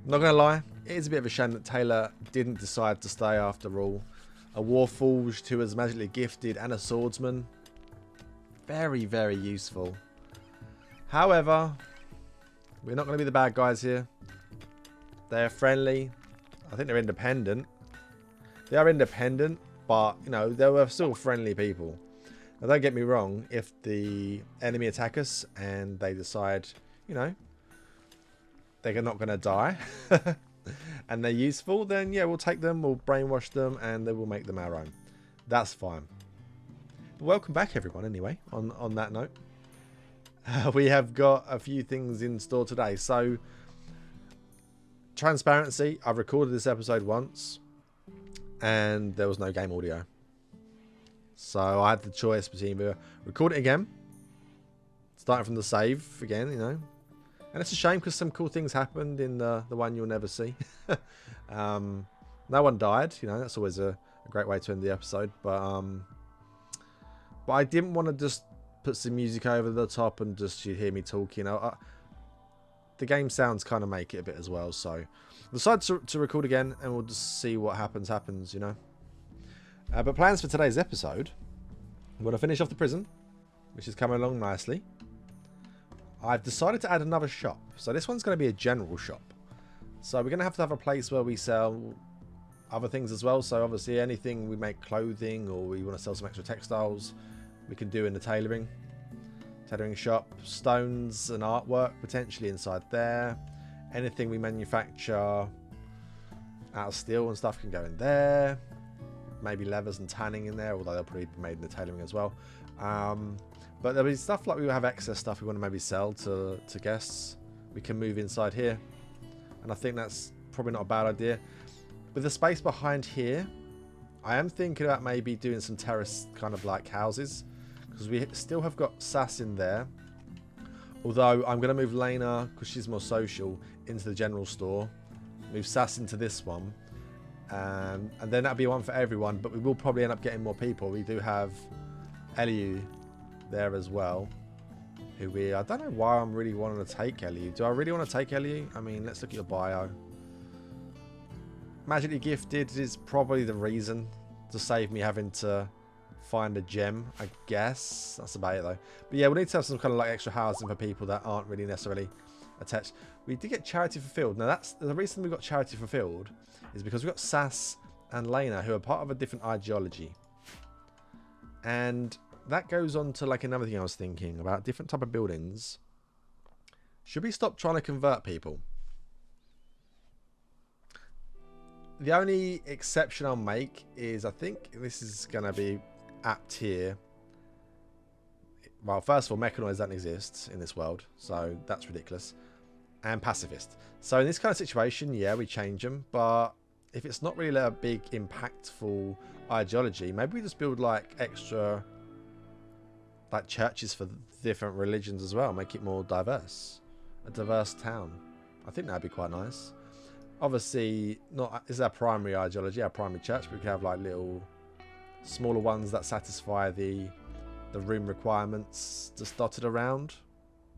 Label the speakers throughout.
Speaker 1: Not going to lie, it is a bit of a shame that Taylor didn't decide to stay after all. A Warforged who was magically gifted and a swordsman. Very, very useful. However, we're not going to be the bad guys here. They're friendly. I think they're independent. They are independent, but, you know, they were still friendly people. Now, don't get me wrong. If the enemy attack us and they decide, you know, they're not going to die and they're useful, then, yeah, we'll take them, we'll brainwash them, and then we'll make them our own. That's fine. Welcome back, everyone, anyway, on that note. We have got a few things in store today. So, transparency, I've recorded this episode once and there was no game audio. So I had the choice between either record it again, starting from the save again, you know. And it's a shame because some cool things happened in the one you'll never see. No one died, you know, that's always a great way to end the episode. But I didn't want to just put some music over the top and just you hear me talking. The game sounds kind of make it a bit as well. So I decided to record again and we'll just see what happens, you know. But plans for today's episode. I'm going to finish off the prison, which is coming along nicely. I've decided to add another shop. So this one's going to be a general shop. So we're going to have a place where we sell other things as well. So obviously anything we make clothing or we want to sell some extra textiles, we can do in the tailoring shop. Stones and artwork potentially inside there. Anything we manufacture out of steel and stuff can go in there. Maybe leathers and tanning in there, although they'll probably be made in the tailoring as well. But there'll be stuff like we have excess stuff we want to maybe sell to guests. We can move inside here. And I think that's probably not a bad idea. With the space behind here, I am thinking about maybe doing some terrace kind of like houses. Because we still have got Sass in there. Although I'm going to move Lena, because she's more social, into the general store. Move Sass into this one. And then that'll be one for everyone, but we will probably end up getting more people. We do have Eliu there as well, who I don't know why I'm really wanting to take Eliu. Do I really want to take Eliu? I mean, let's look at your bio. Magically gifted is probably the reason to save me having to find a gem, I guess. That's about it though. But yeah, we need to have some kind of like extra housing for people that aren't really necessarily attached. We did get charity fulfilled. Now that's the reason we got charity fulfilled is because we've got Sass and Lena who are part of a different ideology. And that goes on to like another thing I was thinking about, different type of buildings. Should we stop trying to convert people? The only exception I'll make is I think this is going to be apt here. Well, first of all, mechanoids don't exist in this world, so that's ridiculous. And pacifist. So in this kind of situation, yeah, we change them. But if it's not really a big impactful ideology, maybe we just build like extra like churches for different religions as well. Make it more diverse. A diverse town. I think that'd be quite nice. Obviously, not is our primary ideology, our primary church, but we could have like little smaller ones that satisfy the room requirements just dotted around,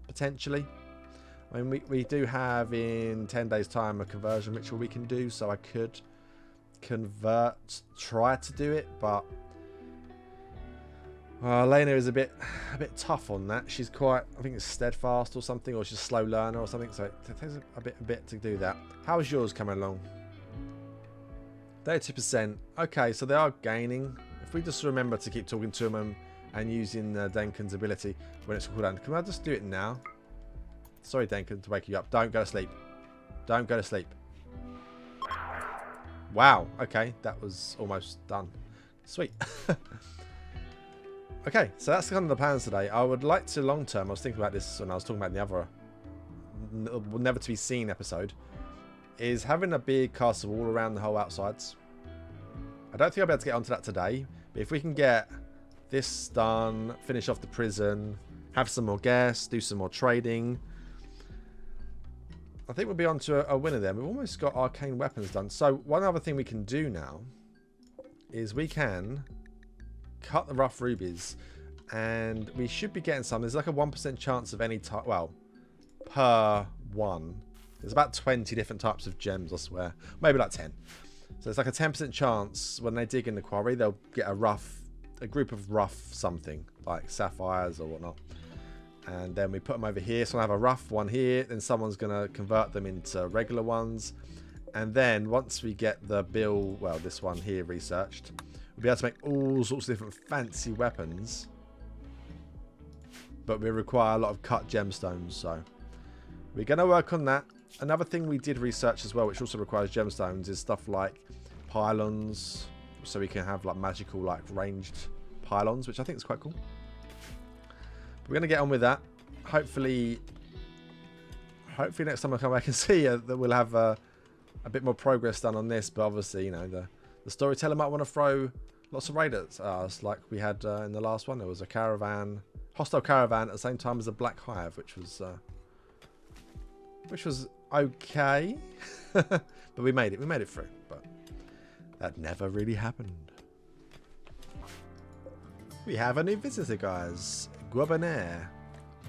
Speaker 1: potentially. I mean, we do have in 10 days time a conversion ritual we can do, so I could try to do it, but Lena is a bit tough on that. She's quite, I think it's steadfast or something, or she's a slow learner or something, so it takes a bit to do that. How is yours coming along? 32%. Okay, so they are gaining. If we just remember to keep talking to them and using Denkin's ability when it's cooldown. Can I just do it now? Sorry, Denkin, to wake you up. Don't go to sleep. Don't go to sleep. Wow. Okay, that was almost done. Sweet. Okay, so that's kind of the plans today. I would like to long term, I was thinking about this when I was talking about the other never to be seen episode, is having a big castle all around the whole outsides. I don't think I'll be able to get onto that today, but if we can get this done, finish off the prison, have some more guests, do some more trading, I think we'll be on to a winner then. We've almost got arcane weapons done. So one other thing we can do now is we can cut the rough rubies, and we should be getting some. There's like a 1% chance of any type, well, per one There's about 20 different types of gems, I swear. Maybe like 10. So it's like a 10% chance when they dig in the quarry, they'll get a group of rough something, like sapphires or whatnot. And then we put them over here. So I have a rough one here. Then someone's going to convert them into regular ones. And then once we get the this one here researched, we'll be able to make all sorts of different fancy weapons. But we require a lot of cut gemstones. So we're going to work on that. Another thing we did research as well, which also requires gemstones, is stuff like pylons. So we can have like magical, like ranged pylons, which I think is quite cool. We're going to get on with that. Hopefully next time I come back and see that we'll have a bit more progress done on this. But obviously, you know, the storyteller might want to throw lots of raiders at us, like we had in the last one. There was a caravan, hostile caravan, at the same time as a black hive, which was okay. But we made it. We made it through. But that never really happened. We have a new visitor, guys. Guabonaire.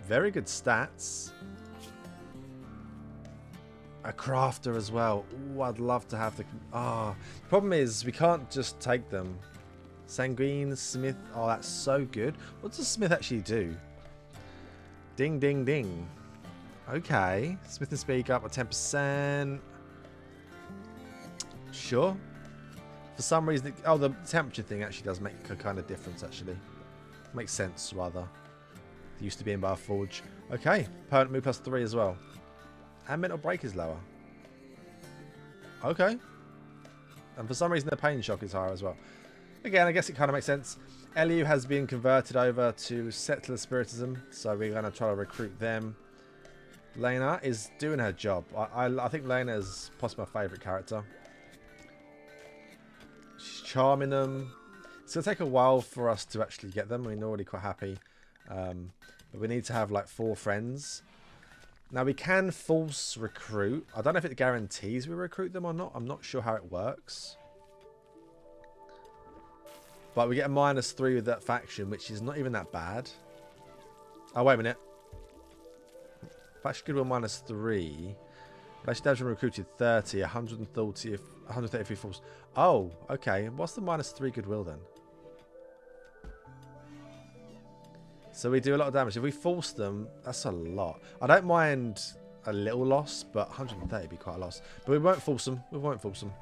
Speaker 1: Very good stats. A crafter as well. Ooh, I'd love to have the... problem is we can't just take them. Sanguine, Smith. Oh, that's so good. What does Smith actually do? Ding, ding, ding. Okay. Smith and Speak up at 10%. Sure. For some reason... Oh, the temperature thing actually does make a kind of difference, actually. Makes sense, rather. It used to be in Bar Forge. Okay. Permanent move +3 as well. And mental break is lower. Okay. And for some reason, the pain shock is higher as well. Again, I guess it kind of makes sense. Eliu has been converted over to settler spiritism, so we're going to try to recruit them. Lena is doing her job. I think Lena is possibly my favourite character. She's charming them. It's going to take a while for us to actually get them. We're already quite happy. But we need to have like 4 friends. Now we can false recruit. I don't know if it guarantees we recruit them or not. I'm not sure how it works. But we get a -3 with that faction, which is not even that bad. Oh, wait a minute. Faction goodwill -3. Faction damage recruited 30, 133 false. Oh, okay. What's the -3 goodwill then? So we do a lot of damage. If we force them, that's a lot. I don't mind a little loss, but 130 would be quite a loss. But we won't force them. We won't force them.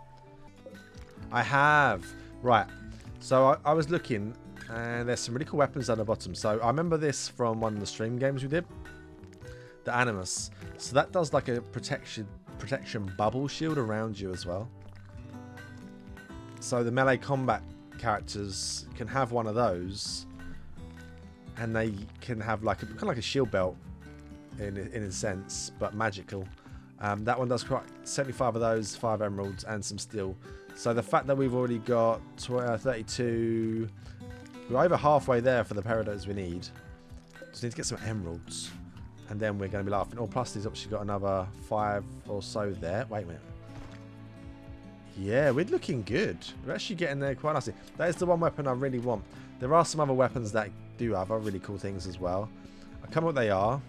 Speaker 1: I have. Right. So I was looking, and there's some really cool weapons down the bottom. So I remember this from one of the stream games we did. The Animus. So that does like a protection bubble shield around you as well. So the melee combat characters can have one of those. And they can have like kind of like a shield belt in a sense, but magical. That one does quite 75 of those, 5 emeralds and some steel. So the fact that we've already got 32, we're over halfway there for the paradox we need. Just need to get some emeralds, and then we're going to be laughing. Oh, plus he's obviously got another 5 or so there. Wait a minute. Yeah, we're looking good. We're actually getting there quite nicely. That is the one weapon I really want. There are some other weapons that do have other really cool things as well. I can't remember what they are.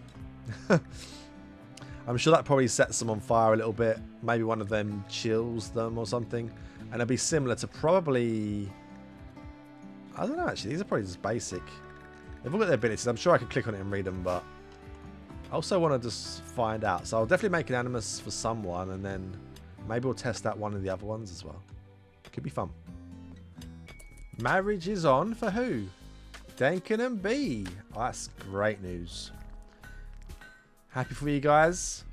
Speaker 1: I'm sure that probably sets them on fire a little bit. Maybe one of them chills them or something. And it'll be similar to probably... I don't know, actually. These are probably just basic. They've all got their abilities. I'm sure I could click on it and read them, but... I also want to just find out. So I'll definitely make an Animus for someone, and then maybe we'll test out one of the other ones as well. Could be fun. Marriage is on for who? Denken and B. Oh, that's great news. Happy for you guys.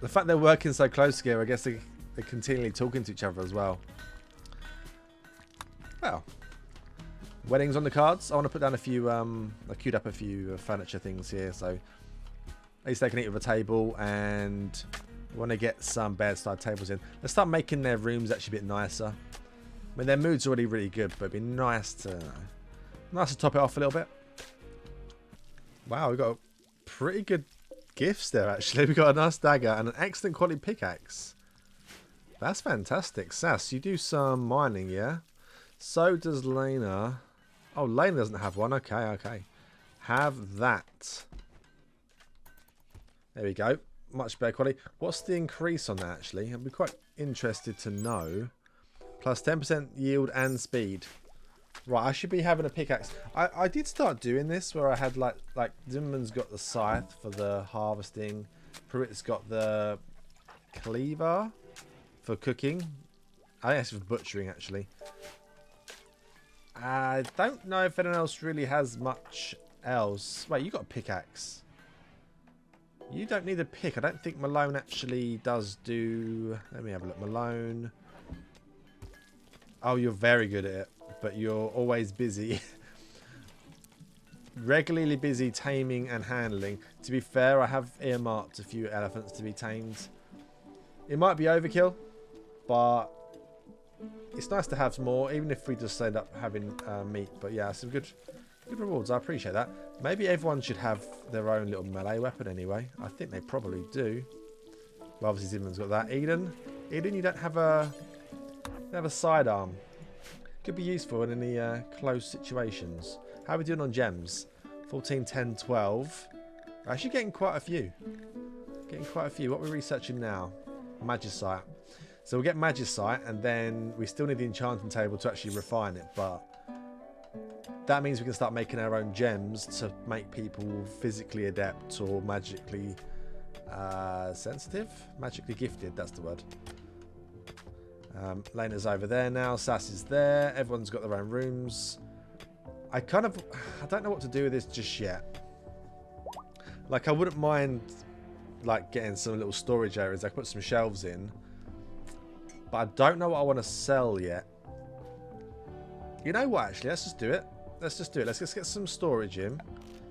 Speaker 1: The fact they're working so close together, I guess they're continually talking to each other as well. Well, weddings on the cards. I want to put down a few, I queued up a few furniture things here, so at least they can eat with a table, and we want to get some bedside tables in. Let's start making their rooms actually a bit nicer. I mean, their mood's already really good, but it'd be nice to top it off a little bit. Wow, we've got pretty good gifts there, actually. We've got a nice dagger and an excellent quality pickaxe. That's fantastic. Sass, you do some mining, yeah? So does Lena. Oh, Lena doesn't have one. Okay, okay. Have that. There we go. much better quality. What's the increase on that, actually? I'd be quite interested to know. Plus 10% yield and speed. Right, I should be having a pickaxe. I did start doing this where I had like Zimmerman's got the scythe for the harvesting. Pruitt's got the cleaver for cooking. I think that's for butchering, actually. I don't know if anyone else really has much else. Wait, you got a pickaxe. You don't need a pick. I don't think Malone actually does do... Let me have a look. Malone. Oh, you're very good at it. But you're always busy. Regularly busy taming and handling. To be fair, I have earmarked a few elephants to be tamed. It might be overkill, but it's nice to have some more, even if we just end up having meat. But yeah, some good rewards. I appreciate that. Maybe everyone should have their own little melee weapon anyway. I think they probably do. Well, obviously Zimmerman's got that. Eden, you don't have a sidearm. Could be useful in any close situations. How are we doing on gems? 14, 10, 12. We're actually getting quite a few. What are we researching now? Magicite. So we'll get Magicite, and then we still need the enchanting table to actually refine it. But that means we can start making our own gems to make people physically adept or magically sensitive? Magically gifted, that's the word. Lena's over there now. Sass is there. Everyone's got their own rooms. I don't know what to do with this just yet. Like, I wouldn't mind like getting some little storage areas. I could put some shelves in. But I don't know what I want to sell yet. You know what, actually? Let's just do it. Let's just get some storage in.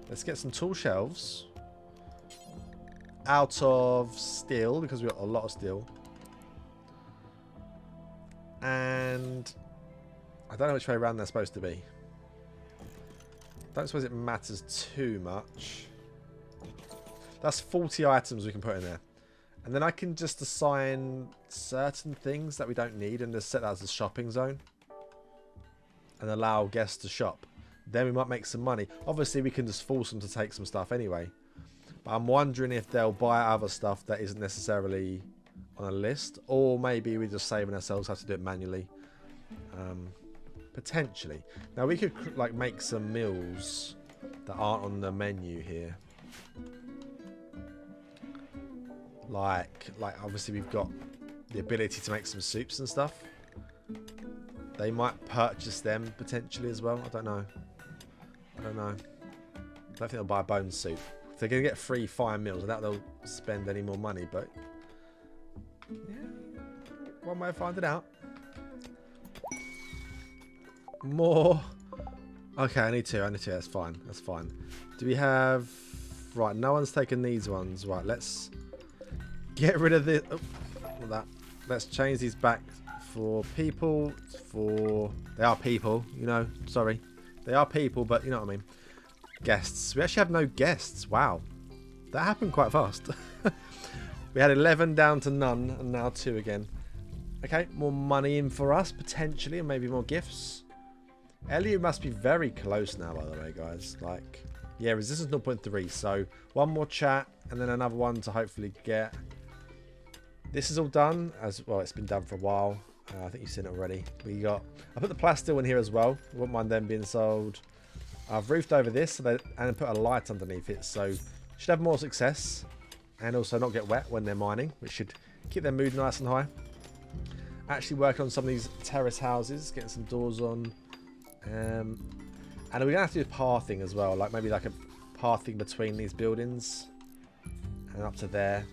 Speaker 1: Let's get some tall shelves. Out of steel, because we've got a lot of steel. And I don't know which way around they're supposed to be. Don't suppose it matters too much. That's 40 items we can put in there. And then I can just assign certain things that we don't need and just set that as a shopping zone. And allow guests to shop. Then we might make some money. Obviously, we can just force them to take some stuff anyway. But I'm wondering if they'll buy other stuff that isn't necessarily on a list, or maybe we're just saving ourselves how to do it manually. Potentially. Now we could like make some meals that aren't on the menu here. Like obviously we've got the ability to make some soups and stuff. They might purchase them potentially as well. I don't know. I don't think they'll buy a bone soup. If they're going to get free fire meals, I doubt they'll spend any more money, but yeah, one way of finding out. More. Okay, I need two. That's fine. Do we have... Right, no one's taken these ones. Right, let's get rid of this. Oh, that. Let's change these back for people. They are people, you know. Sorry. They are people, but you know what I mean. Guests. We actually have no guests. Wow. That happened quite fast. We had 11 down to none, and now 2 again. Okay, more money in for us, potentially, and maybe more gifts. Elliot must be very close now, by the way, guys. Like, yeah, resistance 0.3, so one more chat, and then another one to hopefully get. This is all done, as well, it's been done for a while. I think you've seen it already. I put the plasteel in here as well. I wouldn't mind them being sold. I've roofed over this and put a light underneath it, so should have more success. And also not get wet when they're mining, which should keep their mood nice and high. Actually working on some of these terrace houses, getting some doors on. And we're going to have to do pathing as well, like maybe like a pathing between these buildings and up to there.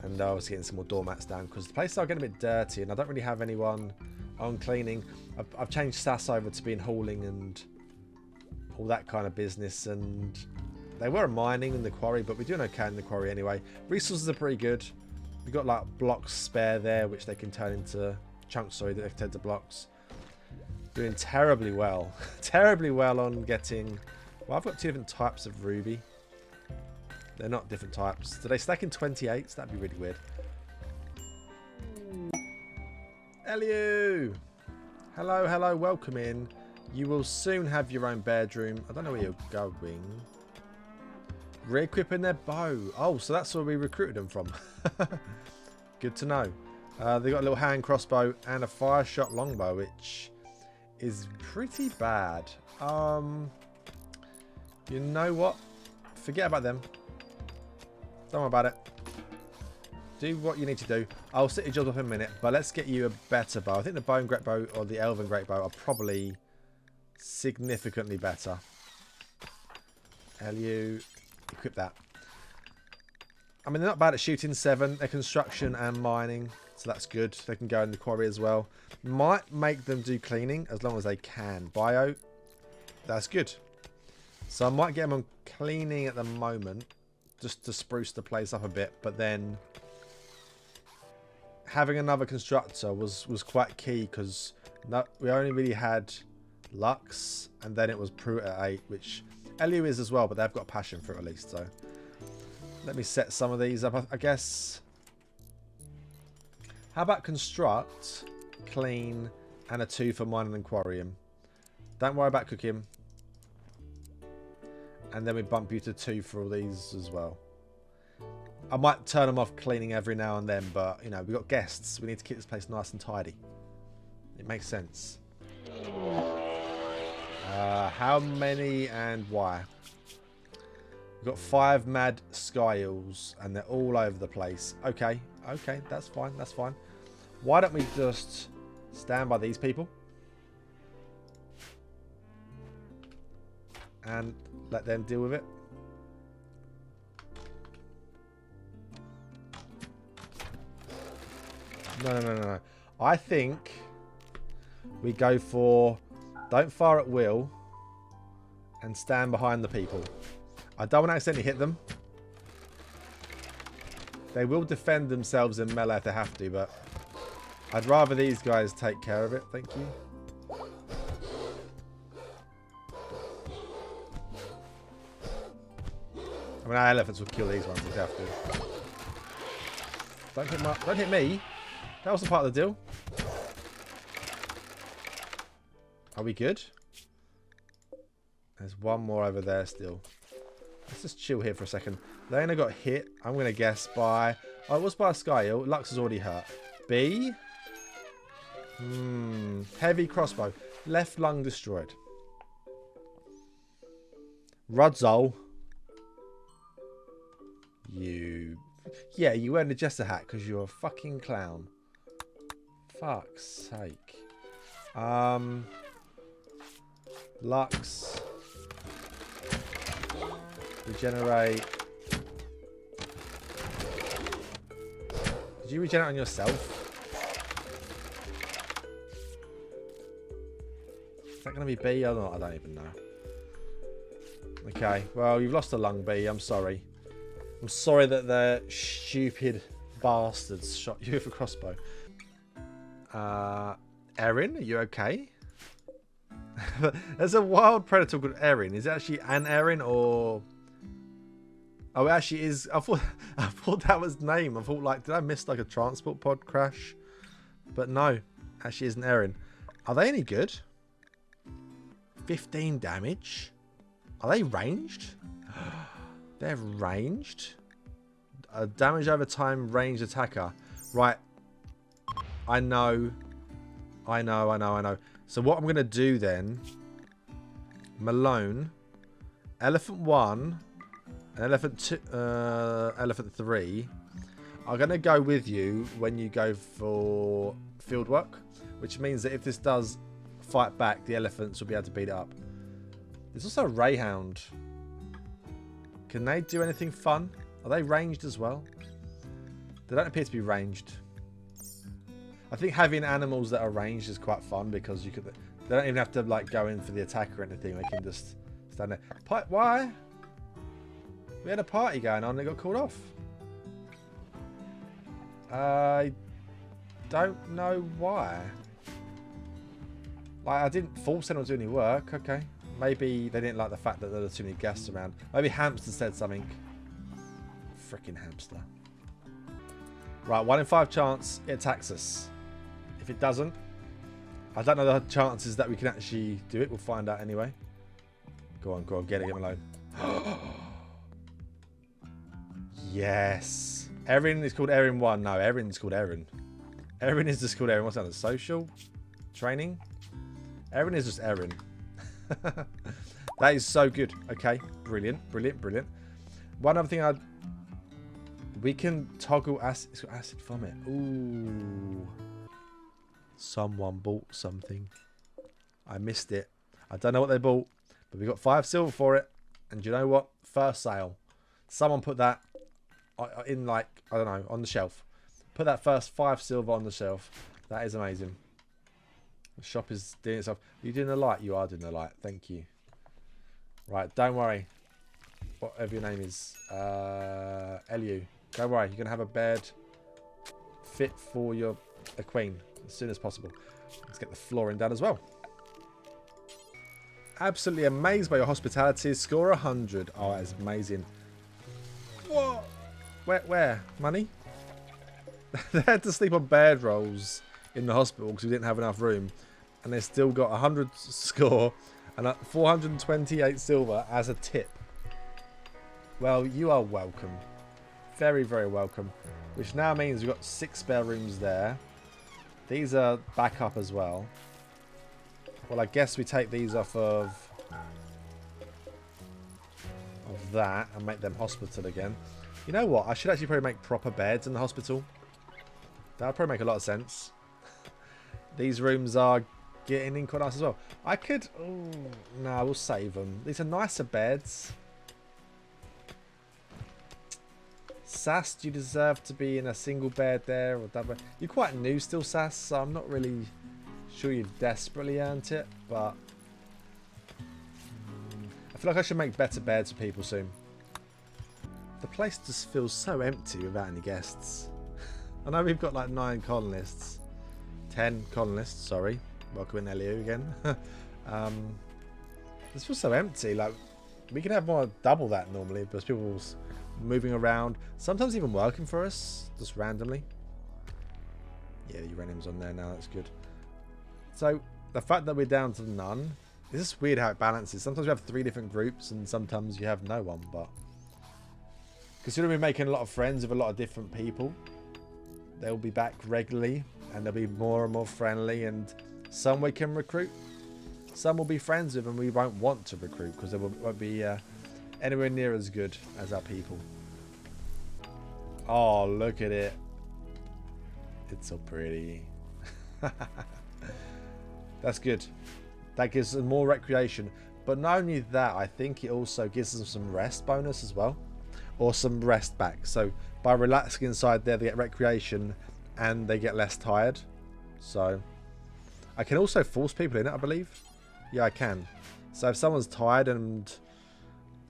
Speaker 1: And I was getting some more doormats down because the places are getting a bit dirty and I don't really have anyone on cleaning. I've changed Sass over to being hauling and all that kind of business, and they were mining in the quarry, but we're doing okay in the quarry anyway. Resources are pretty good. We've got like blocks spare there, which they can turn into chunks, sorry, that they can turn to blocks. Doing terribly well. Terribly well on getting... Well, I've got 2 different types of ruby. They're not different types. Do they stack in 28s? That'd be really weird. Eliu! Hello, welcome in. You will soon have your own bedroom. I don't know where you're going. Re-equipping their bow. Oh, so that's where we recruited them from. Good to know. They got a little hand crossbow and a fire shot longbow, which is pretty bad. You know what? Forget about them. Don't worry about it. Do what you need to do. I'll set your job up in a minute, but let's get you a better bow. I think the bone great bow or the elven great bow are probably significantly better. LU, equip that. I mean, they're not bad at shooting 7. They're construction and mining, so that's good. They can go in the quarry as well. Might make them do cleaning as long as they can. Bio, that's good. So I might get them on cleaning at the moment, just to spruce the place up a bit, but then having another constructor was quite key, because we only really had Lux, and then it was Pruitt at 8, which LU is as well, but they've got a passion for it at least. So let me set some of these up, I guess. How about construct, clean, and a 2 for mining and quarrying? Don't worry about cooking. And then we bump you to 2 for all these as well. I might turn them off cleaning every now and then, but, you know, we've got guests. We need to keep this place nice and tidy. It makes sense. How many and why? We've got 5 mad sky eels, and they're all over the place. Okay, okay, that's fine, that's fine. Why don't we just stand by these people? And let them deal with it. No. I think we go for don't fire at will and stand behind the people. I don't want to accidentally hit them. They will defend themselves in melee if they have to, but I'd rather these guys take care of it. Thank you. I mean, our elephants would kill these ones if they have to. Don't hit me. That wasn't part of the deal. Are we good? There's one more over there still. Let's just chill here for a second. Lena got hit, I'm going to guess, by... Oh, it was by a sky eel. Lux is already hurt. B. Heavy crossbow. Left lung destroyed. Rudzol. You... Yeah, you wearing a jester hat because you're a fucking clown. Fuck's sake. Lux. Regenerate. Did you regenerate on yourself? Is that going to be B or not? I don't even know. Okay, well, you've lost a lung, B. I'm sorry. I'm sorry that the stupid bastards shot you with a crossbow. Erin, are you okay? There's a wild predator called Erin. Is it actually an Erin or... Oh, it actually is. I thought that was name. I thought, like, did I miss like a transport pod crash? But no, actually isn't Erin. Are they any good? 15 damage. Are they ranged? They're ranged. Damage over time, ranged attacker. Right. I know. So what I'm going to do then, Malone, Elephant 1, and Elephant 2, Elephant 3 are going to go with you when you go for field work, which means that if this does fight back, the elephants will be able to beat it up. There's also a Rayhound. Can they do anything fun? Are they ranged as well? They don't appear to be ranged. I think having animals that are ranged is quite fun because you could. They don't even have to like go in for the attack or anything. They can just stand there. Why? We had a party going on and it got called off. I don't know why. Like, I didn't force anyone to do any work. Okay. Maybe they didn't like the fact that there were too many guests around. Maybe Hamster said something. Freaking hamster. Right, 1 in 5 chance it attacks us. If it doesn't, I don't know the chances that we can actually do it. We'll find out anyway. Go on, get it, get him alone. Yes. Erin is called Erin 1. No, Erin is called Erin. Erin is just called Erin. What's that? Social? Training? Erin is just Erin. That is so good. Okay. Brilliant. Brilliant. Brilliant. One other thing we can toggle acid. It's got acid from it. Ooh. Someone bought something. I missed it. I don't know what they bought, but we got 5 silver for it. And you know what? First sale. Someone put that in, like, I don't know, on the shelf. Put that first 5 silver on the shelf. That is amazing. The shop is doing itself. Are you doing the light? You are doing the light. Thank you. Right, don't worry. Whatever your name is. Eliu. Don't worry. You're going to have a bed fit for a queen as soon as possible. Let's get the flooring done as well. Absolutely amazed by your hospitality. Score 100. Oh, that is amazing. What? Where? Money? They had to sleep on bed rolls in the hospital because we didn't have enough room. And they still got 100 score and 428 silver as a tip. Well, you are welcome. Very, very welcome. Which now means we've got 6 spare rooms there. These are back up as well. Well, I guess we take these off of that and make them hospital again. You know what? I should actually probably make proper beds in the hospital. That would probably make a lot of sense. These rooms are getting in quite nice as well. I could... Oh, no, we'll save them. These are nicer beds. Sass, do you deserve to be in a single bed there or double bed? You're quite new still, Sass, so I'm not really sure you've desperately earned it, but I feel like I should make better beds for people soon. The place just feels so empty without any guests. I know we've got like 9 colonists. 10 colonists, sorry. Welcome in Elio again. This feels so empty. Like, we can have more double that normally, because people's moving around. Sometimes even working for us, just randomly. Yeah, uranium's on there now, that's good. So, the fact that we're down to none, it's just weird how it balances. Sometimes we have 3 different groups, and sometimes you have no one, but considering we're making a lot of friends with a lot of different people, they'll be back regularly, and they'll be more and more friendly, and some we can recruit, some we'll be friends with, and we won't want to recruit, because they won't be anywhere near as good as our people. Oh, look at it. It's so pretty. That's good. That gives them more recreation. But not only that, I think it also gives them some rest bonus as well. Or some rest back. So by relaxing inside there, they get recreation and they get less tired. So I can also force people in it, I believe. Yeah, I can. So if someone's tired and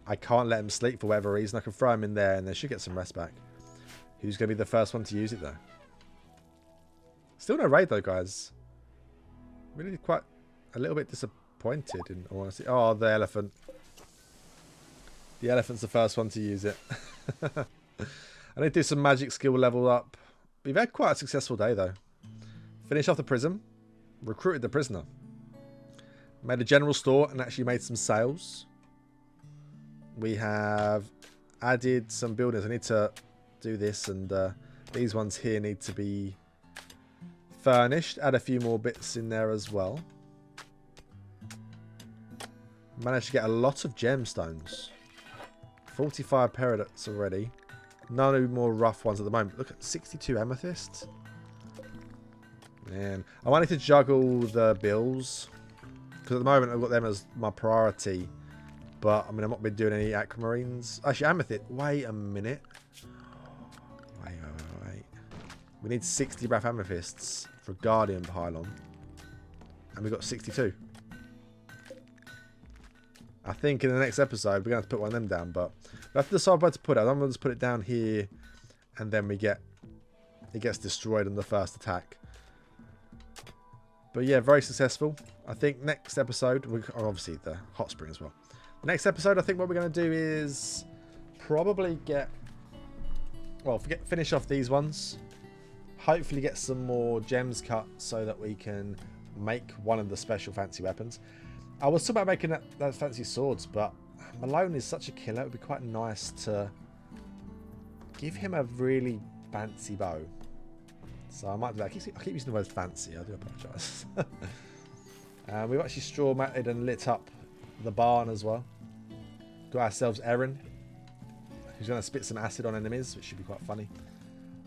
Speaker 1: I can't let them sleep for whatever reason, I can throw them in there and they should get some rest back. Who's going to be the first one to use it though? Still no raid though, guys. Really quite a little bit disappointed in all honesty. Oh, the elephant. The elephant's the first one to use it. I need to do some magic skill level up. We've had quite a successful day though. Finished off the prison. Recruited the prisoner. Made a general store and actually made some sales. We have added some buildings. I need to do this, and these ones here need to be furnished. Add a few more bits in there as well. Managed to get a lot of gemstones. 45 peridot already. No more rough ones at the moment. Look at 62 amethysts. Man, I wanted to juggle the bills, because at the moment I've got them as my priority. But I mean, I've not been doing any aquamarines. Actually, amethyst. Wait a minute. Wait. We need 60 rough amethysts for Guardian pylon, and we've got 62. I think in the next episode we're going to have to put one of them down, but we have to decide where to put it. I'm going to just put it down here, and then it gets destroyed in the first attack. But yeah, very successful. I think next episode, obviously the hot spring as well. Next episode, I think what we're going to do is probably finish off these ones. Hopefully get some more gems cut so that we can make one of the special fancy weapons. I was talking about making those fancy swords, but Malone is such a killer. It would be quite nice to give him a really fancy bow. So I might do that. I keep using the word fancy. I do apologise. We've actually straw matted and lit up the barn as well. Got ourselves Erin, who's going to spit some acid on enemies, which should be quite funny.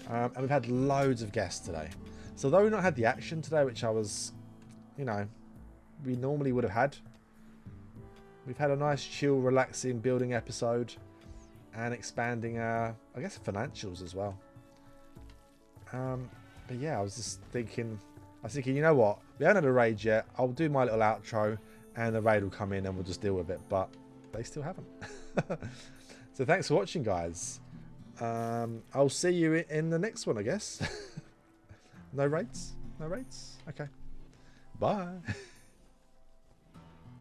Speaker 1: And we've had loads of guests today. So although we've not had the action today, which I was, you know, we normally would have had, we've had a nice, chill, relaxing building episode and expanding our, I guess, financials as well. But yeah, I was thinking, you know what? We haven't had a raid yet. I'll do my little outro and the raid will come in and we'll just deal with it. But they still haven't. So thanks for watching, guys. I'll see you in the next one, I guess. No raids? No raids? Okay. Bye.